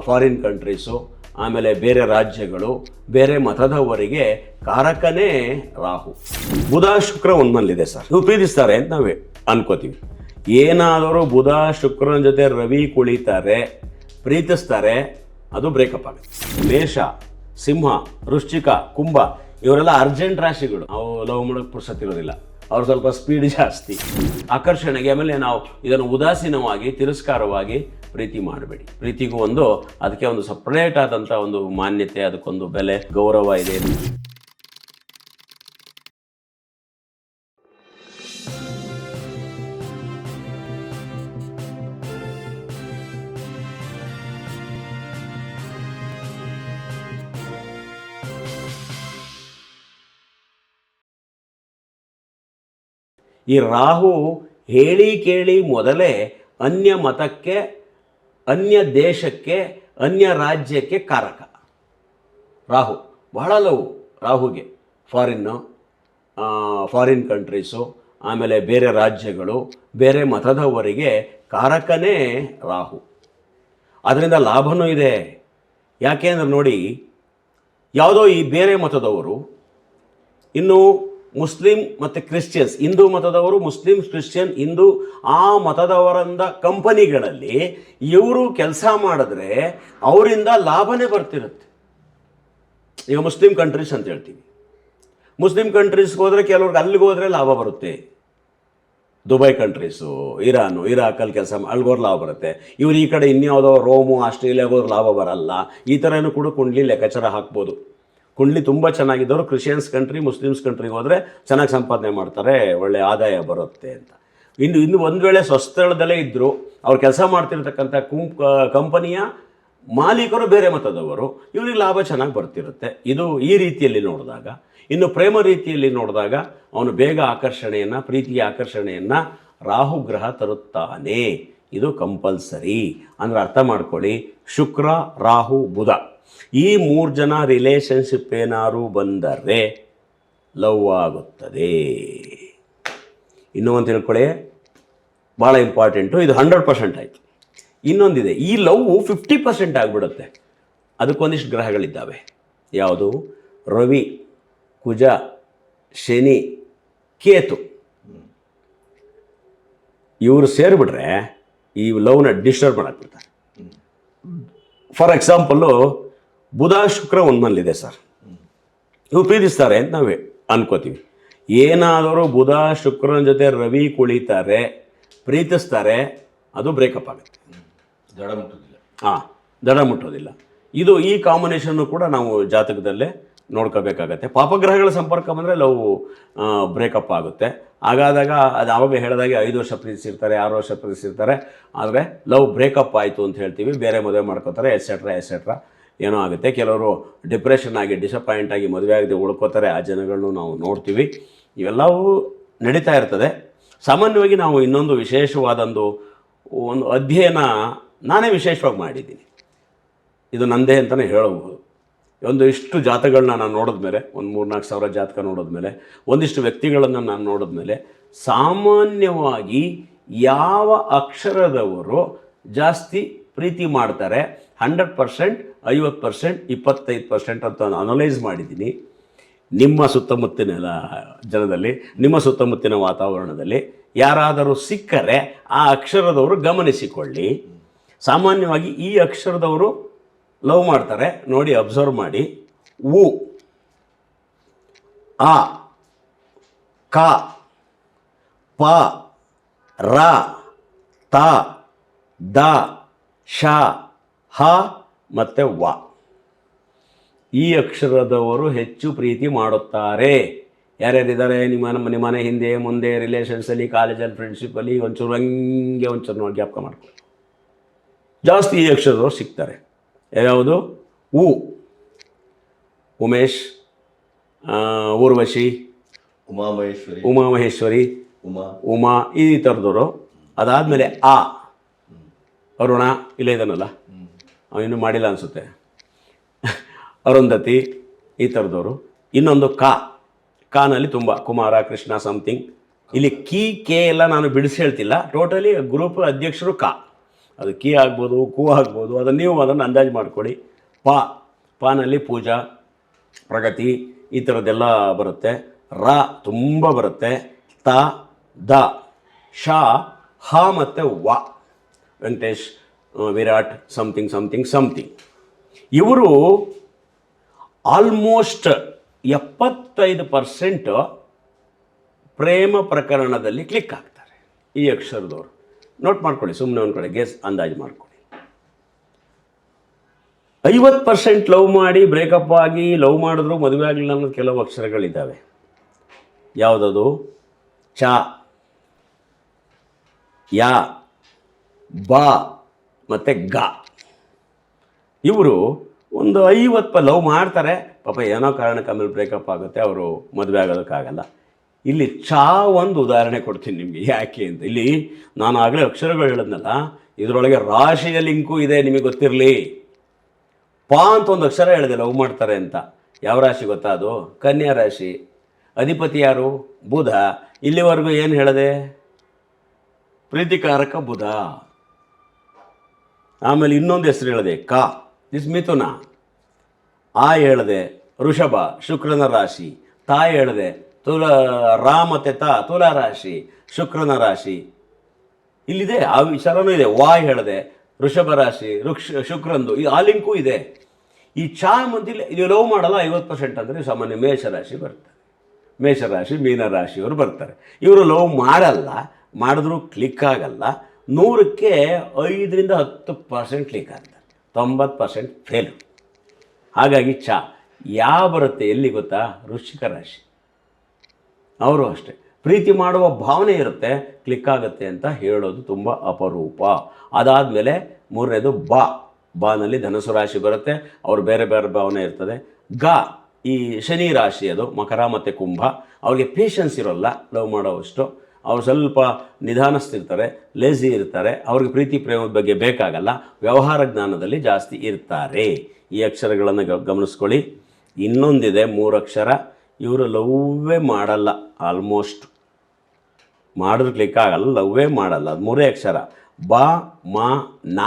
Foreign countries, ಆಮೇಲೆ ಬೇರೆ ರಾಜ್ಯಗಳು, ಬೇರೆ ಮತದವರಿಗೆ ಕಾರಕನೇ ರಾಹು. ಬುಧ ಶುಕ್ರ ಒಂದಲ್ಲಿದೆ ಸರ್, ಇವು ಪ್ರೀತಿಸ್ತಾರೆ ಅಂತ ನಾವೇ ಅನ್ಕೋತೀವಿ. ಏನಾದರೂ ಬುಧ ಶುಕ್ರನ ಜೊತೆ ರವಿ ಕುಳಿತಾರೆ, ಪ್ರೀತಿಸ್ತಾರೆ, ಅದು ಬ್ರೇಕಪ್ ಆಗುತ್ತೆ. ಮೇಷ, ಸಿಂಹ, ವೃಶ್ಚಿಕ, ಕುಂಭ ಇವರೆಲ್ಲ ಅರ್ಜೆಂಟ್ ರಾಶಿಗಳು. ನಾವು ಲವ್ ಮಾಡೋಕ್ಕೆ ಪುರ್ಸತ್ತಿರೋದಿಲ್ಲ, ಅವ್ರು ಸ್ವಲ್ಪ ಸ್ಪೀಡ್ ಜಾಸ್ತಿ, ಆಕರ್ಷಣೆಗೆ. ಆಮೇಲೆ ನಾವು ಇದನ್ನು ಉದಾಸೀನವಾಗಿ, ತಿರಸ್ಕಾರವಾಗಿ ಪ್ರೀತಿ ಮಾಡಬೇಡಿ. ಪ್ರೀತಿಗೂ ಅದಕ್ಕೆ ಒಂದು ಸಪ್ರೇಟ್ ಆದಂಥ ಒಂದು ಮಾನ್ಯತೆ, ಅದಕ್ಕೊಂದು ಬೆಲೆ, ಗೌರವ ಇದೆ. ಈ ರಾಹು ಹೇಳಿ ಕೇಳಿ ಮೊದಲೇ ಅನ್ಯ ಮತಕ್ಕೆ, ಅನ್ಯ ದೇಶಕ್ಕೆ, ಅನ್ಯ ರಾಜ್ಯಕ್ಕೆ ಕಾರಕ. ರಾಹು ಬಹಳ ಲವ್ ರಾಹುಗೆ. ಫಾರಿನ್ ಕಂಟ್ರೀಸು, ಆಮೇಲೆ ಬೇರೆ ರಾಜ್ಯಗಳು, ಬೇರೆ ಮತದವರಿಗೆ ಕಾರಕನೇ ರಾಹು. ಅದರಿಂದ ಲಾಭವೂ ಇದೆ. ಯಾಕೆ ಅಂದರೆ ನೋಡಿ, ಯಾವುದೋ ಈ ಬೇರೆ ಮತದವರು, ಇನ್ನು ಮುಸ್ಲಿಂ ಮತ್ತು ಕ್ರಿಶ್ಚಿಯನ್ಸ್, ಹಿಂದೂ ಮತದವರು, ಮುಸ್ಲಿಂ, ಕ್ರಿಶ್ಚಿಯನ್, ಹಿಂದೂ, ಆ ಮತದವರಿಂದ ಕಂಪನಿಗಳಲ್ಲಿ ಇವರು ಕೆಲಸ ಮಾಡಿದ್ರೆ ಅವರಿಂದ ಲಾಭನೇ ಬರ್ತಿರುತ್ತೆ. ಈಗ ಮುಸ್ಲಿಂ ಕಂಟ್ರೀಸ್ ಅಂತ ಹೇಳ್ತೀವಿ. ಮುಸ್ಲಿಂ ಕಂಟ್ರೀಸ್ಗೆ ಹೋದರೆ ಕೆಲವ್ರಿಗೆ ಅಲ್ಲಿಗೆ ಹೋದರೆ ಲಾಭ ಬರುತ್ತೆ. ದುಬೈ ಕಂಟ್ರೀಸು, ಇರಾನು, ಇರಾಕಲ್ಲಿ ಕೆಲಸ ಅಲ್ಲಿಗೋದ್ರೆ ಲಾಭ ಬರುತ್ತೆ. ಇವರು ಈ ಕಡೆ ಇನ್ಯಾವುದೋ ರೋಮು, ಆಸ್ಟ್ರೇಲಿಯಾಗೆ ಹೋದ್ರೆ ಲಾಭ ಬರಲ್ಲ. ಈ ಥರನೂ ಕೂಡ ಕುಂಡ್ಲಿ ಲೆಕ್ಕಾಚಾರ ಹಾಕ್ಬೋದು. ಕುಂಡ್ಲಿ ತುಂಬ ಚೆನ್ನಾಗಿದ್ದವರು ಕ್ರಿಶ್ಚಿಯನ್ಸ್ ಕಂಟ್ರಿ, ಮುಸ್ಲಿಮ್ಸ್ ಕಂಟ್ರಿಗೆ ಹೋದರೆ ಚೆನ್ನಾಗಿ ಸಂಪಾದನೆ ಮಾಡ್ತಾರೆ, ಒಳ್ಳೆ ಆದಾಯ ಬರುತ್ತೆ ಅಂತ. ಇನ್ನು ಒಂದು ವೇಳೆ ಸ್ವಸ್ಥಳದಲ್ಲೇ ಇದ್ದರು, ಅವ್ರು ಕೆಲಸ ಮಾಡ್ತಿರ್ತಕ್ಕಂಥ ಕಂಪನಿಯ ಮಾಲೀಕರು ಬೇರೆ ಮತದವರು, ಇವ್ರಿಗೆ ಲಾಭ ಚೆನ್ನಾಗಿ ಬರ್ತಿರುತ್ತೆ. ಇದು ಈ ರೀತಿಯಲ್ಲಿ ನೋಡಿದಾಗ. ಇನ್ನು ಪ್ರೇಮ ರೀತಿಯಲ್ಲಿ ನೋಡಿದಾಗ ಅವನು ಬೇಗ ಆಕರ್ಷಣೆಯನ್ನು, ಪ್ರೀತಿಯ ಆಕರ್ಷಣೆಯನ್ನು ರಾಹು ಗ್ರಹ ತರುತ್ತಾನೆ. ಇದು ಕಂಪಲ್ಸರಿ. ಅಂದರೆ ಅರ್ಥ ಮಾಡ್ಕೊಳ್ಳಿ, ಶುಕ್ರ, ರಾಹು, ಬುಧ ಈ 3 ಜನ ರಿಲೇಷನ್ಶಿಪ್ ಏನಾದ್ರು ಬಂದರೆ ಲವ್ ಆಗುತ್ತದೆ. ಇನ್ನೂ ಒಂದು ತಿಳ್ಕೊಳ್ಳಿ, ಭಾಳ ಇಂಪಾರ್ಟೆಂಟು. ಇದು 100% ಆಯಿತು. ಇನ್ನೊಂದಿದೆ, ಈ ಲವ್ 50% ಆಗಿಬಿಡುತ್ತೆ. ಅದಕ್ಕೊಂದಿಷ್ಟು ಗ್ರಹಗಳಿದ್ದಾವೆ. ಯಾವುದು? ರವಿ, ಕುಜ, ಶನಿ, ಕೇತು. ಇವರು ಸೇರಿಬಿಟ್ರೆ ಈ ಲವ್ನ ಡಿಸ್ಟರ್ಬ್ ಮಾಡಾಕ್ಬಿಡ್ತಾರೆ. ಫಾರ್ ಎಕ್ಸಾಂಪಲ್ಲು, ಬುಧ ಶುಕ್ರ ಒಂದಲ್ಲಿದೆ ಸರ್, ಇವು ಪ್ರೀತಿಸ್ತಾರೆ ಅಂತ ನಾವೇ ಅನ್ಕೋತೀವಿ. ಏನಾದರೂ ಬುಧ ಶುಕ್ರನ ಜೊತೆ ರವಿ ಕುಳಿತಾರೆ, ಪ್ರೀತಿಸ್ತಾರೆ, ಅದು ಬ್ರೇಕಪ್ ಆಗುತ್ತೆ. ದಡ ಮುಟ್ಟೋದಿಲ್ಲ. ಇದು ಈ ಕಾಂಬಿನೇಷನ್ನು ಕೂಡ ನಾವು ಜಾತಕದಲ್ಲೇ ನೋಡ್ಕೋಬೇಕಾಗತ್ತೆ. ಪಾಪಗ್ರಹಗಳ ಸಂಪರ್ಕ ಬಂದರೆ ಲವ್ ಬ್ರೇಕಪ್ ಆಗುತ್ತೆ. ಹಾಗಾದಾಗ ಅದು ಆವಾಗಲೇ ಹೇಳಿದಾಗೆ 5 ವರ್ಷ ಪ್ರೀತಿಸಿರ್ತಾರೆ, 6 ವರ್ಷ ಪ್ರೀತಿಸಿರ್ತಾರೆ, ಆದರೆ ಲವ್ ಬ್ರೇಕಪ್ ಆಯಿತು ಅಂತ ಹೇಳ್ತೀವಿ. ಬೇರೆ ಮದುವೆ ಮಾಡ್ಕೋತಾರೆ, ಎಟ್ಸೆಟ್ರಾ ಏನೋ ಆಗುತ್ತೆ. ಕೆಲವರು ಡಿಪ್ರೆಷನ್ ಆಗಿ, ಡಿಸಪಾಯಿಂಟ್ ಆಗಿ ಮದುವೆ ಆಗದೆ ಉಳ್ಕೋತಾರೆ. ಆ ಜನಗಳನ್ನು ನಾವು ನೋಡ್ತೀವಿ. ಇವೆಲ್ಲವೂ ನಡೀತಾ ಇರ್ತದೆ. ಸಾಮಾನ್ಯವಾಗಿ ನಾವು ಇನ್ನೊಂದು ವಿಶೇಷವಾದೊಂದು ಅಧ್ಯಯನ ನಾನೇ ವಿಶೇಷವಾಗಿ ಮಾಡಿದ್ದೀನಿ. ಇದು ನಂದೇ ಅಂತಲೇ ಹೇಳಬಹುದು. ಇಷ್ಟು ಜಾತಕಗಳನ್ನ ನಾನು ನೋಡಿದ್ಮೇಲೆ, ಒಂದು 3-4 ಸಾವಿರ ಜಾತಕ ನೋಡಿದ್ಮೇಲೆ, ಒಂದಿಷ್ಟು ವ್ಯಕ್ತಿಗಳನ್ನು ನಾನು ನೋಡಿದ್ಮೇಲೆ, ಸಾಮಾನ್ಯವಾಗಿ ಯಾವ ಅಕ್ಷರದವರು ಜಾಸ್ತಿ ಪ್ರೀತಿ ಮಾಡ್ತಾರೆ, 100%, 50%, 25% ಅಂತ ಅನಲೈಸ್ ಮಾಡಿದ್ದೀನಿ. ನಿಮ್ಮ ಸುತ್ತಮುತ್ತಿನ ಜನದಲ್ಲಿ, ನಿಮ್ಮ ಸುತ್ತಮುತ್ತಿನ ವಾತಾವರಣದಲ್ಲಿ ಯಾರಾದರೂ ಸಿಕ್ಕರೆ ಆ ಅಕ್ಷರದವರು ಗಮನಿಸಿಕೊಳ್ಳಿ. ಸಾಮಾನ್ಯವಾಗಿ ಈ ಅಕ್ಷರದವರು ಲವ್ ಮಾಡ್ತಾರೆ. ನೋಡಿ, ಅಬ್ಸರ್ವ್ ಮಾಡಿ. ಉ, ಆ, ಕ, ಪ, ರ, ತ, ದ, ಶ, ಹ ಮತ್ತು ವ. ಈ ಅಕ್ಷರದವರು ಹೆಚ್ಚು ಪ್ರೀತಿ ಮಾಡುತ್ತಾರೆ. ಯಾರ್ಯಾರಿದ್ದಾರೆ ನಿಮ್ಮ ಮನೆ ಹಿಂದೆ ಮುಂದೆ ರಿಲೇಷನ್ಸಲ್ಲಿ, ಕಾಲೇಜಲ್ಲಿ, ಫ್ರೆಂಡ್ಶಿಪ್ಪಲ್ಲಿ ಒಂಚೂರು ನೋಡಿ ಜ್ಞಾಪಕ ಮಾಡ್ಕೊಳ್ಳಿ. ಜಾಸ್ತಿ ಈ ಅಕ್ಷರದವರು ಸಿಗ್ತಾರೆ. ಯಾವುದು? ಉ, ಉಮೇಶ್, ಊರ್ವಶಿ, ಉಮಾಮಹೇಶ್ವರಿ, ಉಮಾ, ಈ ಥರದವರು. ಅದಾದಮೇಲೆ ಆ, ಅರುಣ, ಇಲ್ಲೇ ಇದ್ದಾನಲ್ಲ, ಇನ್ನೂ ಮಾಡಿಲ್ಲ ಅನಿಸುತ್ತೆ, ಅರುಂಧತಿ, ಈ ಥರದವರು. ಇನ್ನೊಂದು ಕಾನಲ್ಲಿ ತುಂಬ ಕುಮಾರ, ಕೃಷ್ಣ, ಸಮಥಿಂಗ್. ಇಲ್ಲಿ ಕೆ ಎಲ್ಲ ನಾನು ಬಿಡಿಸಿ ಹೇಳ್ತಿಲ್ಲ. ಟೋಟಲಿ ಗ್ರೂಪ್ ಅಧ್ಯಕ್ಷರು ಅದು ಕಿ ಆಗ್ಬೋದು, ಕು ಆಗ್ಬೋದು, ಅದನ್ನು ನೀವು ಅದನ್ನು ಅಂದಾಜು ಮಾಡ್ಕೊಳ್ಳಿ. ಪಾನಲ್ಲಿ ಪೂಜಾ, ಪ್ರಗತಿ ಈ ಥರದ್ದೆಲ್ಲ ಬರುತ್ತೆ. ರ ತುಂಬ ಬರುತ್ತೆ. ತ, ದ, ಶ, ಹ ಮತ್ತು ವ. Venkatesh, Virat, something something something. ಇವರು ಆಲ್ಮೋಸ್ಟ್ 75% ಪ್ರೇಮ ಪ್ರಕರಣದಲ್ಲಿ ಕ್ಲಿಕ್ ಆಗ್ತಾರೆ ಈ ಅಕ್ಷರದವರು. ನೋಟ್ ಮಾಡ್ಕೊಳ್ಳಿ, ಸುಮ್ಮನೆ ಒಂದು ಕಡೆ ಗೆಸ್ ಅಂದಾಜು ಮಾಡ್ಕೊಳ್ಳಿ. 50% ಲವ್ ಮಾಡಿ ಬ್ರೇಕಪ್ ಆಗಿ ಲವ್ ಮಾಡಿದ್ರು ಮದುವೆ ಆಗಲಿಲ್ಲ ಅನ್ನೋದು ಕೆಲವು ಅಕ್ಷರಗಳಿದ್ದಾವೆ. ಯಾವುದದು? ಚ, ಯಾ, ಬಾ ಮತ್ತು ಗ. ಇವರು ಒಂದು 50 ಲವ್ ಮಾಡ್ತಾರೆ, ಪಾಪ ಏನೋ ಕಾರಣಕ್ಕೆ ಆಮೇಲೆ ಬ್ರೇಕಪ್ ಆಗುತ್ತೆ, ಅವರು ಮದುವೆ ಆಗೋದಕ್ಕಾಗಲ್ಲ. ಇಲ್ಲಿ ಚಾ ಒಂದು ಉದಾಹರಣೆ ಕೊಡ್ತೀನಿ ನಿಮಗೆ, ಯಾಕೆ ಅಂತ. ಇಲ್ಲಿ ನಾನು ಆಗಲೇ ಅಕ್ಷರಗಳು ಹೇಳಿದ್ನಲ್ಲ, ಇದರೊಳಗೆ ರಾಶಿಯ ಲಿಂಕು ಇದೆ, ನಿಮಗೆ ಗೊತ್ತಿರಲಿ. ಪಾ ಅಂತ ಒಂದು ಅಕ್ಷರ ಹೇಳಿದೆ ಲವ್ ಮಾಡ್ತಾರೆ ಅಂತ. ಯಾವ ರಾಶಿ ಗೊತ್ತಾ? ಅದು ಕನ್ಯಾ ರಾಶಿ. ಅಧಿಪತಿ ಯಾರು? ಬುಧ. ಇಲ್ಲಿವರೆಗೂ ಏನು ಹೇಳಿದೆ? ಪ್ರೀತಿಕಾರಕ ಬುಧ. ಆಮೇಲೆ ಇನ್ನೊಂದು ಹೆಸರು ಹೇಳಿದೆ, ಕ, ದಿಸ್ ಮಿಥುನ. ಆ ಹೇಳಿದೆ ಋಷಭ, ಶುಕ್ರನ ರಾಶಿ. ತಾ ಹೇಳಿದೆ ರಾ ಮತ್ತು ತುಲಾ ರಾಶಿ, ಶುಕ್ರನ ರಾಶಿ. ಇಲ್ಲಿದೆ, ಆ ವಿಚಾರನೂ ಇದೆ. ವಾ ಹೇಳಿದೆ ವೃಷಭ ರಾಶಿ, ಶುಕ್ರಂದು. ಆ ಲಿಂಕು ಇದೆ. ಈ ಚಾ ಮಂದಿಲ್ಲ, ಇದು ಲವ್ ಮಾಡಲ್ಲ 50% ಅಂದರೆ ಸಾಮಾನ್ಯ ಮೇಷರಾಶಿ ಬರ್ತಾರೆ. ಮೇಷರಾಶಿ, ಮೀನರಾಶಿಯವರು ಬರ್ತಾರೆ. ಇವರು ಲವ್ ಮಾಡಲ್ಲ, ಮಾಡಿದ್ರೂ ಕ್ಲಿಕ್ ಆಗಲ್ಲ. 100ಕ್ಕೆ 5ರಿಂದ 10% ಕ್ಲಿಕ್ ಆಗ್ತಾರೆ, 90% ಫೇಲು. ಹಾಗಾಗಿ ಚಾ ಯಾವ ಬರುತ್ತೆ ಎಲ್ಲಿ ಗೊತ್ತಾ? ವೃಶ್ಚಿಕ ರಾಶಿ. ಅವರು ಅಷ್ಟೇ, ಪ್ರೀತಿ ಮಾಡುವ ಭಾವನೆ ಇರುತ್ತೆ, ಕ್ಲಿಕ್ ಆಗುತ್ತೆ ಅಂತ ಹೇಳೋದು ತುಂಬ ಅಪರೂಪ. ಅದಾದಮೇಲೆ 3ನೇದು ಬಾನಲ್ಲಿ ಧನುಸು ರಾಶಿ ಬರುತ್ತೆ, ಅವರು ಬೇರೆ ಬೇರೆ ಭಾವನೆ ಇರ್ತದೆ. ಗ, ಈ ಶನಿ ರಾಶಿ, ಅದು ಮಕರ ಮತ್ತು ಕುಂಭ. ಅವ್ರಿಗೆ ಪೇಷನ್ಸ್ ಇರೋಲ್ಲ ಲವ್ ಮಾಡೋವಷ್ಟು. ಅವ್ರು ಸ್ವಲ್ಪ ನಿಧಾನಿಸ್ತಿರ್ತಾರೆ, ಲೇಜಿ ಇರ್ತಾರೆ, ಅವ್ರಿಗೆ ಪ್ರೀತಿ ಪ್ರೇಮದ ಬಗ್ಗೆ ಬೇಕಾಗಲ್ಲ, ವ್ಯವಹಾರ ಜ್ಞಾನದಲ್ಲಿ ಜಾಸ್ತಿ ಇರ್ತಾರೆ. ಈ ಅಕ್ಷರಗಳನ್ನು ಗಮನಿಸ್ಕೊಳ್ಳಿ. ಇನ್ನೊಂದಿದೆ 3 ಅಕ್ಷರ, ಇವರು ಲವ್ವೇ ಮಾಡಲ್ಲ, ಆಲ್ಮೋಸ್ಟ್ ಮಾಡಿದ್ರೆ ಕ್ಲಿಕ್ ಆಗಲ್ಲ, ಲವ್ವೇ ಮಾಡಲ್ಲ. ಅದು 3 ಅಕ್ಷರ, ಬ, ಮ, ನ.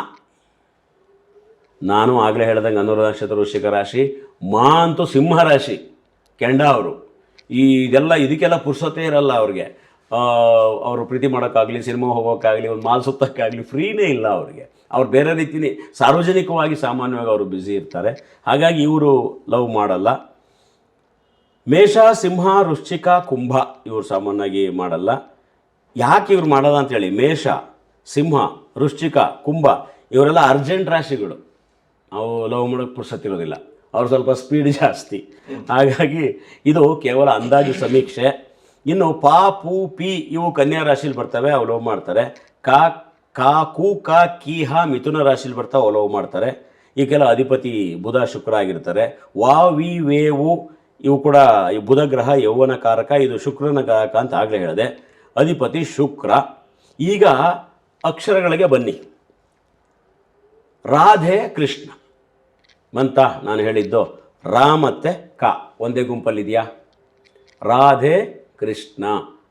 ನಾನು ಆಗಲೇ ಹೇಳ್ದಂಗೆ ಅನುರಾಧ ನಕ್ಷತ್ರ ವೃಶ್ಚಿಕ ರಾಶಿ. ಮಾ ಅಂತೂ ಸಿಂಹ ರಾಶಿ, ಕೆಂಡ ಅವರು. ಇದಕ್ಕೆಲ್ಲ ಪುರ್ಸೊತ್ತೇ ಇರಲ್ಲ ಅವ್ರಿಗೆ. ಅವರು ಪ್ರೀತಿ ಮಾಡೋಕ್ಕಾಗಲಿ, ಸಿನಿಮಾ ಹೋಗೋಕ್ಕಾಗಲಿ, ಒಂದು ಮಾಲ್ ಸುತ್ತಕ್ಕಾಗಲಿ ಫ್ರೀನೇ ಇಲ್ಲ ಅವ್ರಿಗೆ. ಅವ್ರು ಬೇರೆ ರೀತಿಯೇ ಸಾರ್ವಜನಿಕವಾಗಿ ಸಾಮಾನ್ಯವಾಗಿ ಅವರು ಬ್ಯುಸಿ ಇರ್ತಾರೆ. ಹಾಗಾಗಿ ಇವರು ಲವ್ ಮಾಡಲ್ಲ. ಮೇಷ, ಸಿಂಹ, ವೃಶ್ಚಿಕ, ಕುಂಭ ಇವರು ಸಾಮಾನ್ಯವಾಗಿ ಮಾಡಲ್ಲ. ಯಾಕೆ ಇವ್ರು ಮಾಡಲ್ಲ ಅಂತೇಳಿ, ಮೇಷ, ಸಿಂಹ, ವೃಶ್ಚಿಕ, ಕುಂಭ ಇವರೆಲ್ಲ ಅರ್ಜೆಂಟ್ ರಾಶಿಗಳು. ಅವು ಲವ್ ಮಾಡೋಕ್ಕೆ ಪುರ್ಸತ್ತಿರೋದಿಲ್ಲ, ಅವ್ರು ಸ್ವಲ್ಪ ಸ್ಪೀಡ್ ಜಾಸ್ತಿ. ಹಾಗಾಗಿ ಇದು ಕೇವಲ ಅಂದಾಜು ಸಮೀಕ್ಷೆ. ಇನ್ನು ಪಾ, ಪೂ, ಪಿ ಇವು ಕನ್ಯಾ ರಾಶಿಲಿ ಬರ್ತವೆ, ಅವು ಲವ್ ಮಾಡ್ತಾರೆ. ಕಾ, ಕು, ಕ, ಕಿ, ಹ ಮಿಥುನ ರಾಶಿಲಿ ಬರ್ತಾವೆ, ಅವು ಲವ್ ಮಾಡ್ತಾರೆ. ಈ ಕೆಲ ಅಧಿಪತಿ ಬುಧ, ಶುಕ್ರ ಆಗಿರ್ತಾರೆ. ವಾ, ವಿ, ವೇವು ಇವು ಕೂಡ ಈ ಬುಧ ಗ್ರಹ ಯೌವನ ಕಾರಕ, ಇದು ಶುಕ್ರನ ಕಾರಕ ಅಂತ ಆಗಲೇ ಹೇಳಿದೆ. ಅಧಿಪತಿ ಶುಕ್ರ. ಈಗ ಅಕ್ಷರಗಳಿಗೆ ಬನ್ನಿ. ರಾಧೆ, ಕೃಷ್ಣ ಮಂತ ನಾನು ಹೇಳಿದ್ದು. ರಾ ಮತ್ತು ಕ ಒಂದೇ ಗುಂಪಲ್ಲಿದೆಯಾ? ರಾಧೆ, ಕೃಷ್ಣ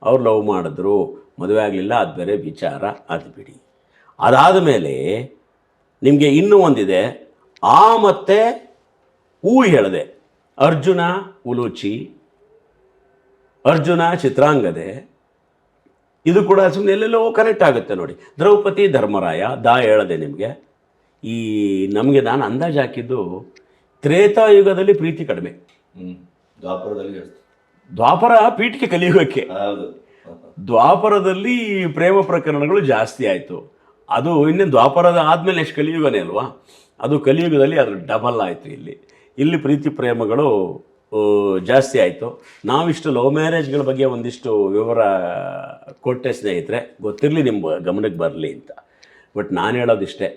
ಅವ್ರು ಲವ್ ಮಾಡಿದ್ರು, ಮದುವೆ ಆಗಲಿಲ್ಲ, ಅದು ಬೇರೆ ವಿಚಾರ, ಅದು ಬಿಡಿ. ಅದಾದ ಮೇಲೆ ನಿಮಗೆ ಇನ್ನೂ ಒಂದಿದೆ, ಆ ಮತ್ತು ಊ ಹೇಳಿದೆ. ಅರ್ಜುನ, ಉಲೂಚಿ, ಅರ್ಜುನ ಚಿತ್ರಾಂಗದೆ. ಇದು ಕೂಡ ಸುಮ್ಮನೆ ಎಲ್ಲೆಲ್ಲೋ ಕನೆಕ್ಟ್ ಆಗುತ್ತೆ ನೋಡಿ. ದ್ರೌಪದಿ, ಧರ್ಮರಾಯ. ಹೇಳಿದೆ ನಿಮಗೆ. ಈ ನಮಗೆ ನಾನು ಅಂದಾಜು ಹಾಕಿದ್ದು ತ್ರೇತಾಯುಗದಲ್ಲಿ ಪ್ರೀತಿ ಕಡಿಮೆ, ದ್ವಾಪರ ಪೀಠಿಕೆ ಕಲಿಯುಗಕ್ಕೆ. ದ್ವಾಪರದಲ್ಲಿ ಪ್ರೇಮ ಪ್ರಕರಣಗಳು ಜಾಸ್ತಿ ಆಯಿತು. ಅದು ಇನ್ನೇನು ದ್ವಾಪರದ ಆದಮೇಲೆ ಎಷ್ಟು ಕಲಿಯುಗನೇ ಅಲ್ವಾ, ಅದು ಕಲಿಯುಗದಲ್ಲಿ ಅದು ಡಬಲ್ ಆಯಿತು. ಇಲ್ಲಿ ಪ್ರೀತಿ ಪ್ರೇಮಗಳು ಜಾಸ್ತಿ ಆಯಿತು. ನಾವಿಷ್ಟು ಲವ್ ಮ್ಯಾರೇಜ್ಗಳ ಬಗ್ಗೆ ಒಂದಿಷ್ಟು ವಿವರ ಕೊಟ್ಟೆ ಸ್ನೇಹಿತರೆ, ಗೊತ್ತಿರಲಿ ನಿಮ್ಮ ಗಮನಕ್ಕೆ ಬರಲಿ ಅಂತ. ಬಟ್ ನಾನು ಹೇಳೋದಿಷ್ಟೇ,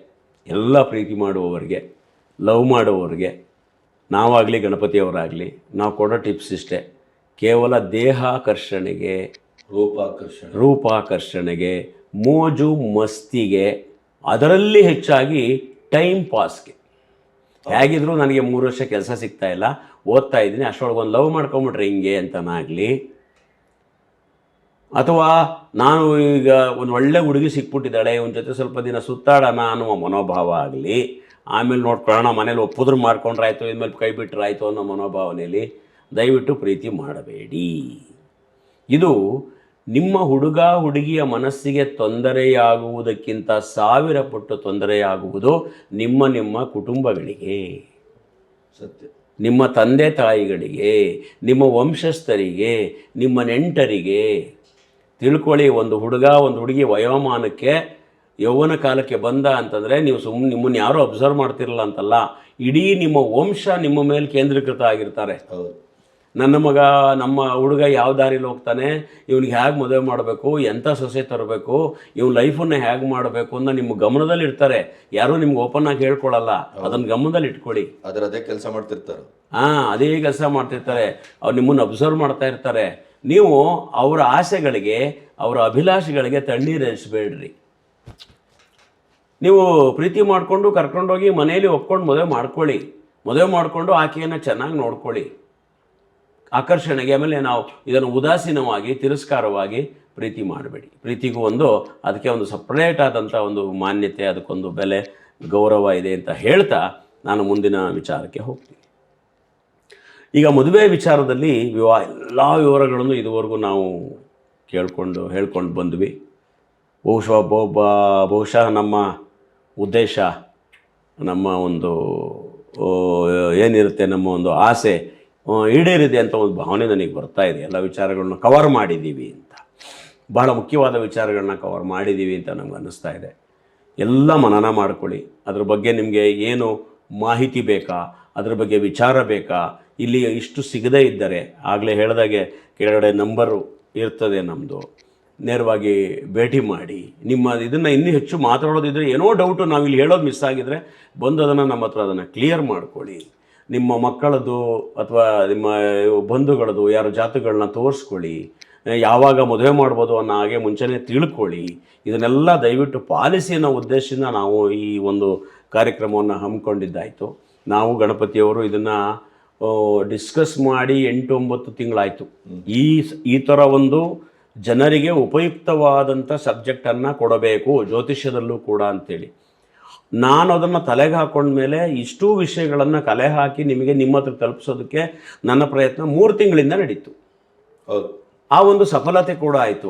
ಎಲ್ಲ ಪ್ರೀತಿ ಮಾಡುವವರಿಗೆ, ಲವ್ ಮಾಡುವವರಿಗೆ, ನಾವಾಗಲಿ ಗಣಪತಿಯವರಾಗಲಿ, ನಾವು ಕೊಡೋ ಟಿಪ್ಸ್ ಇಷ್ಟೇ. ಕೇವಲ ದೇಹಾಕರ್ಷಣೆಗೆ, ರೂಪಾಕರ್ಷಣೆಗೆ, ಮೋಜು ಮಸ್ತಿಗೆ, ಅದರಲ್ಲಿ ಹೆಚ್ಚಾಗಿ ಟೈಮ್ ಪಾಸ್ಗೆ. ಹೇಗಿದ್ರು ನನಗೆ 3 ವರ್ಷ ಕೆಲಸ ಸಿಗ್ತಾಯಿಲ್ಲ, ಓದ್ತಾ ಇದ್ದೀನಿ, ಅಷ್ಟರೊಳಗೆ ಒಂದು ಲವ್ ಮಾಡ್ಕೊಂಬಿಟ್ರೆ ಹಿಂಗೆ ಅಂತನಾಗಲಿ, ಅಥವಾ ನಾನು ಈಗ ಒಂದು ಒಳ್ಳೆ ಹುಡುಗಿ ಸಿಕ್ಬಿಟ್ಟಿದ್ದಾಳೆ, ಇವನ ಜೊತೆ ಸ್ವಲ್ಪ ದಿನ ಸುತ್ತಾಡೋಣ ಅನ್ನುವ ಮನೋಭಾವ ಆಗಲಿ, ಆಮೇಲೆ ನೋಡ್ಕೊಳ್ಳೋಣ ಮನೇಲಿ ಒಪ್ಪಿದ್ರು ಮಾಡ್ಕೊಂಡ್ರಾಯ್ತು ಇನ್ಮೇಲೆ ಕೈ ಬಿಟ್ಟರಾಯ್ತು ಅನ್ನೋ ಮನೋಭಾವನೆಯಲ್ಲಿ ದಯವಿಟ್ಟು ಪ್ರೀತಿ ಮಾಡಬೇಡಿ. ಇದು ನಿಮ್ಮ ಹುಡುಗ ಹುಡುಗಿಯ ಮನಸ್ಸಿಗೆ ತೊಂದರೆಯಾಗುವುದಕ್ಕಿಂತ 1000 ಪಟ್ಟು ತೊಂದರೆಯಾಗುವುದು ನಿಮ್ಮ ಕುಟುಂಬಗಳಿಗೆ, ಸತ್ಯ, ನಿಮ್ಮ ತಂದೆ ತಾಯಿಗಳಿಗೆ, ನಿಮ್ಮ ವಂಶಸ್ಥರಿಗೆ, ನಿಮ್ಮ ನೆಂಟರಿಗೆ. ತಿಳ್ಕೊಳ್ಳಿ, ಒಂದು ಹುಡುಗ ಒಂದು ಹುಡುಗಿ ವಯೋಮಾನಕ್ಕೆ ಯೌವನ ಕಾಲಕ್ಕೆ ಬಂದ ಅಂತಂದರೆ ನೀವು ನಿಮ್ಮನ್ನು ಯಾರೂ ಅಬ್ಸರ್ವ್ ಮಾಡ್ತಿರಲ್ಲ ಅಂತಲ್ಲ, ಇಡೀ ನಿಮ್ಮ ವಂಶ ನಿಮ್ಮ ಮೇಲೆ ಕೇಂದ್ರೀಕೃತ ಆಗಿರ್ತಾರೆ. ನನ್ನ ಮಗ ನಮ್ಮ ಹುಡುಗ ಯಾವ ದಾರಿಲಿ ಹೋಗ್ತಾನೆ, ಇವ್ನಿಗೆ ಹೇಗೆ ಮದುವೆ ಮಾಡಬೇಕು, ಎಂಥ ಸೊಸೆ ತರಬೇಕು, ಇವ್ನ ಲೈಫನ್ನು ಹೇಗೆ ಮಾಡಬೇಕು ಅನ್ನೋ ನಿಮ್ಮ ಗಮನದಲ್ಲಿ ಇರ್ತಾರೆ. ಯಾರೂ ನಿಮ್ಗೆ ಓಪನ್ ಆಗಿ ಹೇಳ್ಕೊಳ್ಳಲ್ಲ, ಅದನ್ನು ಗಮನದಲ್ಲಿ ಇಟ್ಕೊಳ್ಳಿ. ಅದೇ ಕೆಲಸ ಮಾಡ್ತಿರ್ತಾರೆ. ಅದೇ ಕೆಲಸ ಮಾಡ್ತಿರ್ತಾರೆ. ಅವ್ರು ನಿಮ್ಮನ್ನು ಅಬ್ಸರ್ವ್ ಮಾಡ್ತಾ ಇರ್ತಾರೆ. ನೀವು ಅವರ ಆಸೆಗಳಿಗೆ, ಅವರ ಅಭಿಲಾಷೆಗಳಿಗೆ ತಣ್ಣೀರು ಹರಿಸಬೇಡ್ರಿ. ನೀವು ಪ್ರೀತಿ ಮಾಡಿಕೊಂಡು ಕರ್ಕೊಂಡೋಗಿ ಮನೆಯಲ್ಲಿ ಒಪ್ಕೊಂಡು ಮದುವೆ ಮಾಡ್ಕೊಳ್ಳಿ. ಮದುವೆ ಮಾಡಿಕೊಂಡು ಆಕೆಯನ್ನು ಚೆನ್ನಾಗಿ ನೋಡ್ಕೊಳ್ಳಿ. ಆಕರ್ಷಣೆಗೆ ಆಮೇಲೆ ನಾವು ಇದನ್ನು ಉದಾಸೀನವಾಗಿ ತಿರಸ್ಕಾರವಾಗಿ ಪ್ರೀತಿ ಮಾಡಬೇಡಿ. ಪ್ರೀತಿಗೂ ಅದಕ್ಕೆ ಒಂದು ಸಪ್ರೇಟ್ ಆದಂಥ ಒಂದು ಮಾನ್ಯತೆ, ಅದಕ್ಕೊಂದು ಬೆಲೆ, ಗೌರವ ಇದೆ ಅಂತ ಹೇಳ್ತಾ ನಾನು ಮುಂದಿನ ವಿಚಾರಕ್ಕೆ ಹೋಗ್ತೀನಿ. ಈಗ ಮದುವೆ ವಿಚಾರದಲ್ಲಿ ಎಲ್ಲ ವಿವರಗಳನ್ನು ಇದುವರೆಗೂ ನಾವು ಹೇಳ್ಕೊಂಡು ಬಂದ್ವಿ. ಬಹುಶಃ ನಮ್ಮ ಉದ್ದೇಶ, ನಮ್ಮ ಒಂದು ಏನಿರುತ್ತೆ, ನಮ್ಮ ಒಂದು ಆಸೆ ಈಡೇರಿದೆ ಅಂತ ಒಂದು ಭಾವನೆ ನನಗೆ ಬರ್ತಾ ಇದೆ. ಎಲ್ಲ ವಿಚಾರಗಳನ್ನ ಕವರ್ ಮಾಡಿದ್ದೀವಿ ಅಂತ, ಭಾಳ ಮುಖ್ಯವಾದ ವಿಚಾರಗಳನ್ನ ಕವರ್ ಮಾಡಿದ್ದೀವಿ ಅಂತ ನಮ್ಗೆ ಅನ್ನಿಸ್ತಾ ಇದೆ. ಎಲ್ಲ ಮನನ ಮಾಡ್ಕೊಳ್ಳಿ. ಅದ್ರ ಬಗ್ಗೆ ನಿಮಗೆ ಏನು ಮಾಹಿತಿ ಬೇಕಾ, ಅದ್ರ ಬಗ್ಗೆ ವಿಚಾರ ಬೇಕಾ, ಇಲ್ಲಿ ಇಷ್ಟು ಸಿಗದೇ ಇದ್ದರೆ ಆಗಲೇ ಹೇಳಿದಾಗೆ ಕೆಳಗಡೆ ನಂಬರು ಇರ್ತದೆ ನಮ್ಮದು, ನೇರವಾಗಿ ಭೇಟಿ ಮಾಡಿ. ಇದನ್ನು ಇನ್ನೂ ಹೆಚ್ಚು ಮಾತಾಡೋದಿದ್ರೆ, ಏನೋ ಡೌಟು ನಾವಿಲ್ಲಿ ಹೇಳೋದು ಮಿಸ್ ಆಗಿದ್ರೆ ಬಂದು ನಮ್ಮ ಹತ್ರ ಅದನ್ನು ಕ್ಲಿಯರ್ ಮಾಡ್ಕೊಳ್ಳಿ. ನಿಮ್ಮ ಮಕ್ಕಳದು ಅಥವಾ ನಿಮ್ಮ ಬಂಧುಗಳದು ಯಾರು ಜಾತಕಗಳನ್ನ ತೋರಿಸ್ಕೊಳ್ಳಿ. ಯಾವಾಗ ಮದುವೆ ಮಾಡ್ಬೋದು ಅನ್ನೋ ಹಾಗೆ ಮುಂಚೆನೇ ತಿಳ್ಕೊಳ್ಳಿ. ಇದನ್ನೆಲ್ಲ ದಯವಿಟ್ಟು ಪಾಲಿಸಿ ಅನ್ನೋ ಉದ್ದೇಶದಿಂದ ನಾವು ಈ ಒಂದು ಕಾರ್ಯಕ್ರಮವನ್ನು ಹಮ್ಮಿಕೊಂಡಿದ್ದಾಯಿತು. ನಾವು ಗಣಪತಿಯವರು ಇದನ್ನು ಡಿಸ್ಕಸ್ ಮಾಡಿ 8-9 ತಿಂಗಳಾಯಿತು. ಈ ಥರ ಒಂದು ಜನರಿಗೆ ಉಪಯುಕ್ತವಾದಂಥ ಸಬ್ಜೆಕ್ಟನ್ನು ಕೊಡಬೇಕು ಜ್ಯೋತಿಷ್ಯದಲ್ಲೂ ಕೂಡ ಅಂಥೇಳಿ ನಾನು ಅದನ್ನು ತಲೆಗೆ ಹಾಕೊಂಡ್ಮೇಲೆ ಇಷ್ಟೂ ವಿಷಯಗಳನ್ನು ಕಲೆ ಹಾಕಿ ನಿಮ್ಮ ಹತ್ರ ತಲುಪಿಸೋದಕ್ಕೆ ನನ್ನ ಪ್ರಯತ್ನ 3 ತಿಂಗಳಿಂದ ನಡೀತು. ಆ ಒಂದು ಸಫಲತೆ ಕೂಡ ಆಯಿತು.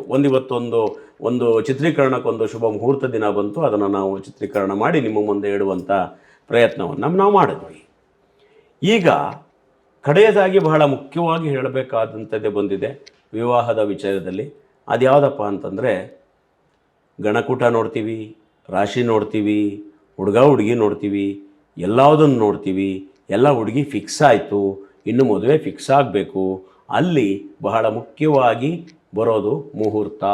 ಒಂದು ಚಿತ್ರೀಕರಣಕ್ಕೊಂದು ಶುಭ ಮುಹೂರ್ತ ದಿನ ಬಂತು. ಅದನ್ನು ನಾವು ಚಿತ್ರೀಕರಣ ಮಾಡಿ ನಿಮ್ಮ ಮುಂದೆ ಇಡುವಂಥ ಪ್ರಯತ್ನವನ್ನು ನಾವು ಮಾಡಿದ್ವಿ. ಈಗ ಕಡೆಯದಾಗಿ ಬಹಳ ಮುಖ್ಯವಾಗಿ ಹೇಳಬೇಕಾದಂಥದ್ದೇ ಬಂದಿದೆ ವಿವಾಹದ ವಿಚಾರದಲ್ಲಿ. ಅದು ಯಾವುದಪ್ಪ ಅಂತಂದರೆ, ಗಣಕೂಟ ನೋಡ್ತೀವಿ, ರಾಶಿ ನೋಡ್ತೀವಿ, ಹುಡುಗ ಹುಡುಗಿ ನೋಡ್ತೀವಿ, ಎಲ್ಲದನ್ನು ನೋಡ್ತೀವಿ. ಎಲ್ಲ ಹುಡುಗಿ ಫಿಕ್ಸ್ ಆಯಿತು, ಇನ್ನು ಮದುವೆ ಫಿಕ್ಸ್ ಆಗಬೇಕು. ಅಲ್ಲಿ ಬಹಳ ಮುಖ್ಯವಾಗಿ ಬರೋದು ಮುಹೂರ್ತ.